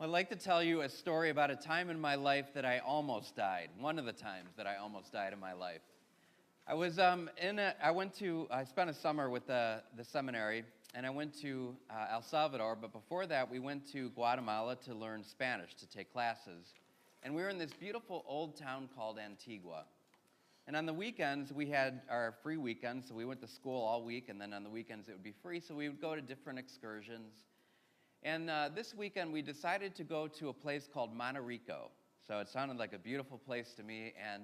I'd like to tell you a story about a time in my life that I almost died. One of the times that I almost died in my life. I spent a summer with the seminary, and I went to El Salvador, but before that, we went to Guatemala to learn Spanish, to take classes. And we were in this beautiful old town called Antigua. And on the weekends, we had our free weekends, so we went to school all week, and then on the weekends it would be free, so we would go to different excursions. And this weekend, we decided to go to a place called Monterrico. So it sounded like a beautiful place to me, and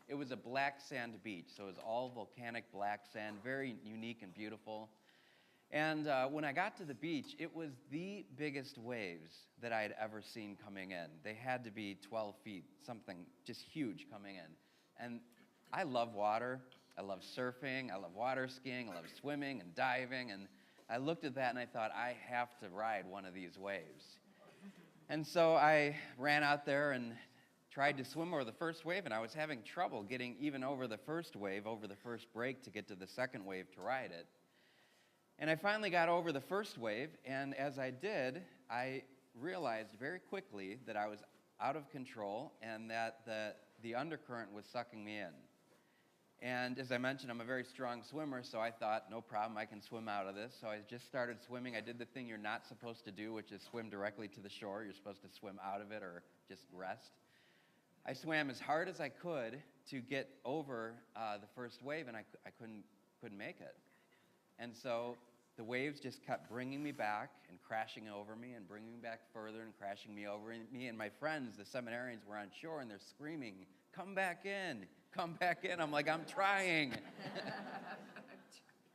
it was a black sand beach. So it was all volcanic black sand, very unique and beautiful. And when I got to the beach, it was the biggest waves that I had ever seen coming in. They had to be 12 feet, something just huge coming in. And I love water. I love surfing. I love water skiing. I love swimming and diving. And I looked at that and I thought, I have to ride one of these waves. And so I ran out there and tried to swim over the first wave, and I was having trouble getting even over the first wave, over the first break to get to the second wave to ride it. And I finally got over the first wave, and as I did, I realized very quickly that I was out of control and that the undercurrent was sucking me in. And as I mentioned, I'm a very strong swimmer, so I thought, no problem, I can swim out of this. So I just started swimming. I did the thing you're not supposed to do, which is swim directly to the shore. You're supposed to swim out of it or just rest. I swam as hard as I could to get over the first wave, and I couldn't make it. And so the waves just kept bringing me back and crashing over me and bringing me back further and crashing me over me. And my friends, the seminarians, were on shore, and they're screaming, come back in. Come back in. I'm like, I'm trying.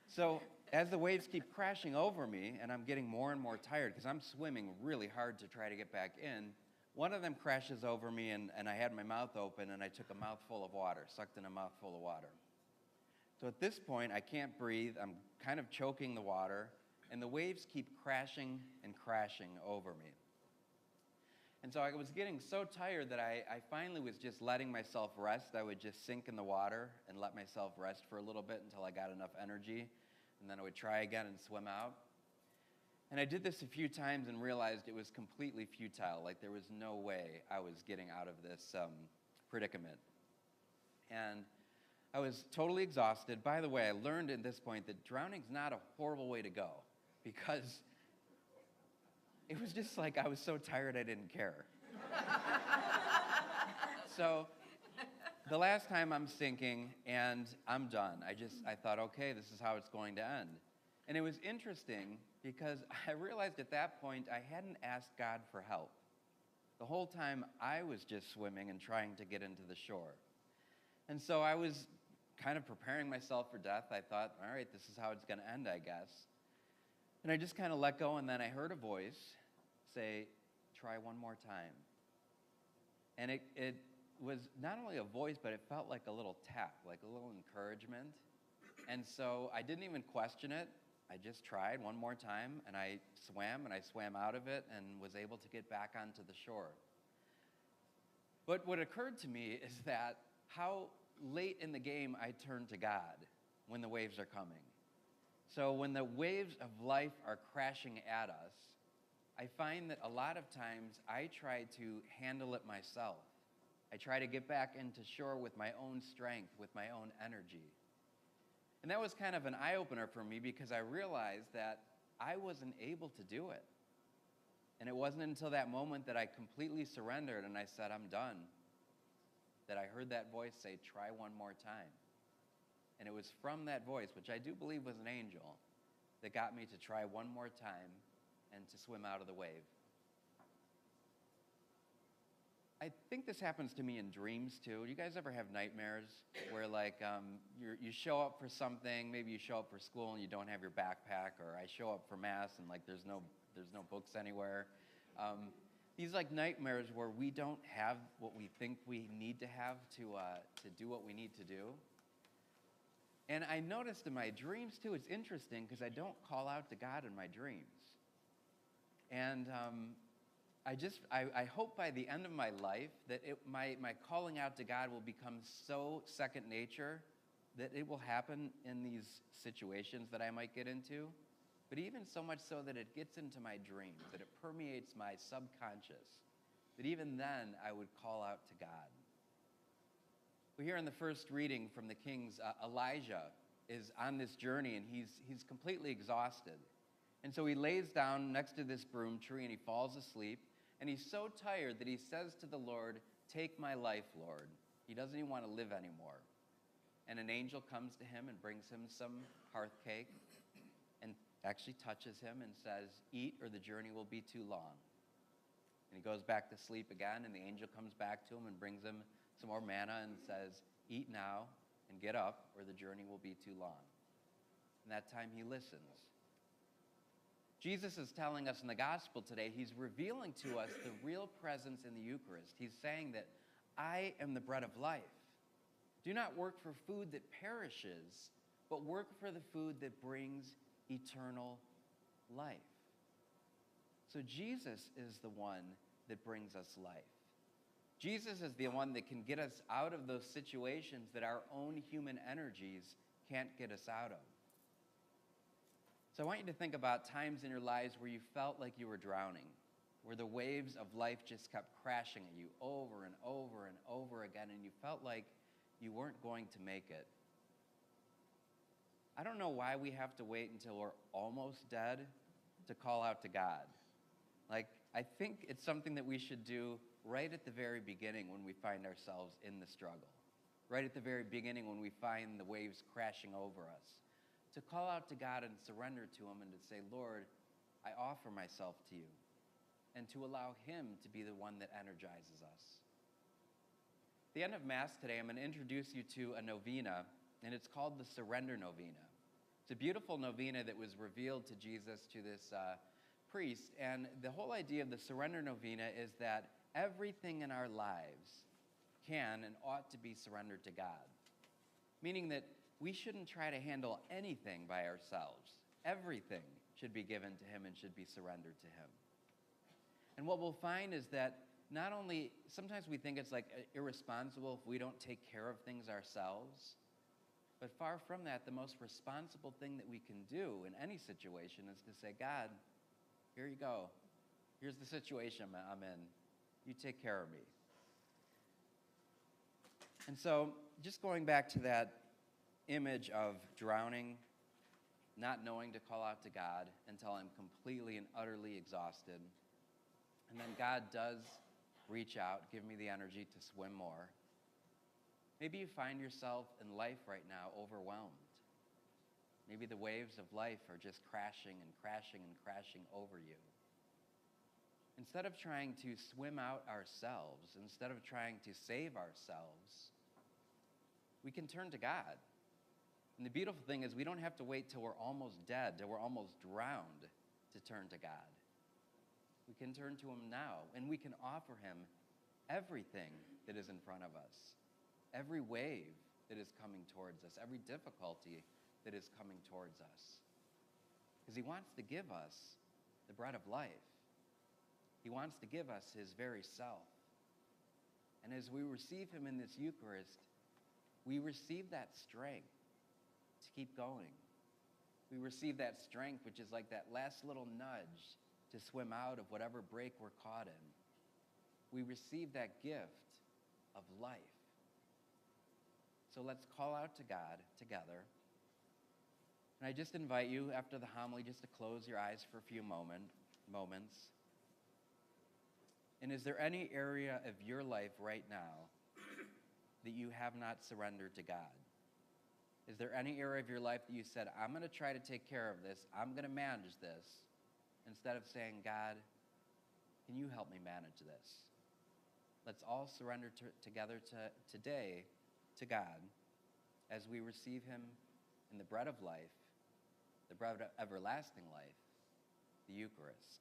So as the waves keep crashing over me, and I'm getting more and more tired because I'm swimming really hard to try to get back in, one of them crashes over me, and I had my mouth open, and I took a mouthful of water, sucked in a mouthful of water. So at this point, I can't breathe. I'm kind of choking the water, and the waves keep crashing and crashing over me. And so I was getting so tired that I finally was just letting myself rest. I would just sink in the water and let myself rest for a little bit until I got enough energy, and then I would try again and swim out. And I did this a few times and realized it was completely futile, like there was no way I was getting out of this predicament. And I was totally exhausted. By the way, I learned at this point that drowning's not a horrible way to go, because it was just like I was so tired I didn't care. So the last time I'm sinking and I'm done. I thought, okay, this is how it's going to end. And it was interesting because I realized at that point I hadn't asked God for help. The whole time I was just swimming and trying to get into the shore. And so I was kind of preparing myself for death. I thought, all right, this is how it's going to end, I guess. And I just kind of let go, and then I heard a voice say, try one more time. And it was not only a voice, but it felt like a little tap, like a little encouragement. And so I didn't even question it. I just tried one more time, and I swam out of it and was able to get back onto the shore. But what occurred to me is that how late in the game I turn to God when the waves are coming. So when the waves of life are crashing at us, I find that a lot of times I try to handle it myself. I try to get back into shore with my own strength, with my own energy. And that was kind of an eye-opener for me because I realized that I wasn't able to do it. And it wasn't until that moment that I completely surrendered and I said, I'm done, that I heard that voice say, try one more time. And it was from that voice, which I do believe was an angel, that got me to try one more time and to swim out of the wave. I think this happens to me in dreams too. Do you guys ever have nightmares where like you show up for something, maybe you show up for school and you don't have your backpack, or I show up for mass and like there's no books anywhere. These like nightmares where we don't have what we think we need to have to do what we need to do. And I noticed in my dreams too, it's interesting because I don't call out to God in my dreams. And I hope by the end of my life that my calling out to God will become so second nature that it will happen in these situations that I might get into. but even so much so that it gets into my dreams, that it permeates my subconscious, that even then I would call out to God. We hear in the first reading from the Kings, Elijah is on this journey and he's completely exhausted. And so he lays down next to this broom tree and he falls asleep. And he's so tired that he says to the Lord, "Take my life, Lord." He doesn't even want to live anymore. And an angel comes to him and brings him some hearth cake and actually touches him and says, "Eat or the journey will be too long." And he goes back to sleep again, and the angel comes back to him and brings him some more manna and says, "Eat now and get up or the journey will be too long." And that time he listens. Jesus is telling us in the gospel today, he's revealing to us the real presence in the Eucharist. He's saying that I am the bread of life. Do not work for food that perishes, but work for the food that brings eternal life. So Jesus is the one that brings us life. Jesus is the one that can get us out of those situations that our own human energies can't get us out of. So I want you to think about times in your lives where you felt like you were drowning, where the waves of life just kept crashing at you over and over and over again, and you felt like you weren't going to make it. I don't know why we have to wait until we're almost dead to call out to God. I think it's something that we should do right at the very beginning when we find ourselves in the struggle. Right at the very beginning when we find the waves crashing over us. To call out to God and surrender to him and to say, "Lord, I offer myself to you." And to allow him to be the one that energizes us. At the end of Mass today, I'm going to introduce you to a novena, and it's called the Surrender Novena. It's a beautiful novena that was revealed to Jesus, to this priest, and the whole idea of the Surrender Novena is that everything in our lives can and ought to be surrendered to God. Meaning that we shouldn't try to handle anything by ourselves. Everything should be given to him and should be surrendered to him. And what we'll find is that not only, sometimes we think it's irresponsible if we don't take care of things ourselves, but far from that, the most responsible thing that we can do in any situation is to say, "God, here you go. Here's the situation I'm in. You take care of me." And so, just going back to that image of drowning, not knowing to call out to God until I'm completely and utterly exhausted, and then God does reach out, give me the energy to swim more. Maybe you find yourself in life right now overwhelmed. Maybe the waves of life are just crashing and crashing and crashing over you. Instead of trying to swim out ourselves, instead of trying to save ourselves, we can turn to God. And the beautiful thing is we don't have to wait till we're almost dead, till we're almost drowned to turn to God. We can turn to him now, and we can offer him everything that is in front of us, every wave that is coming towards us, every difficulty that is coming towards us. Because he wants to give us the bread of life. He wants to give us his very self. And as we receive him in this Eucharist, we receive that strength to keep going. We receive that strength, which is like that last little nudge to swim out of whatever break we're caught in. We receive that gift of life. So let's call out to God together. And I just invite you, after the homily, just to close your eyes for a few moments. And is there any area of your life right now that you have not surrendered to God? Is there any area of your life that you said, "I'm going to try to take care of this, I'm going to manage this," instead of saying, "God, can you help me manage this?" Let's all surrender together today to God as we receive him in the bread of life, the bread of everlasting life, the Eucharist.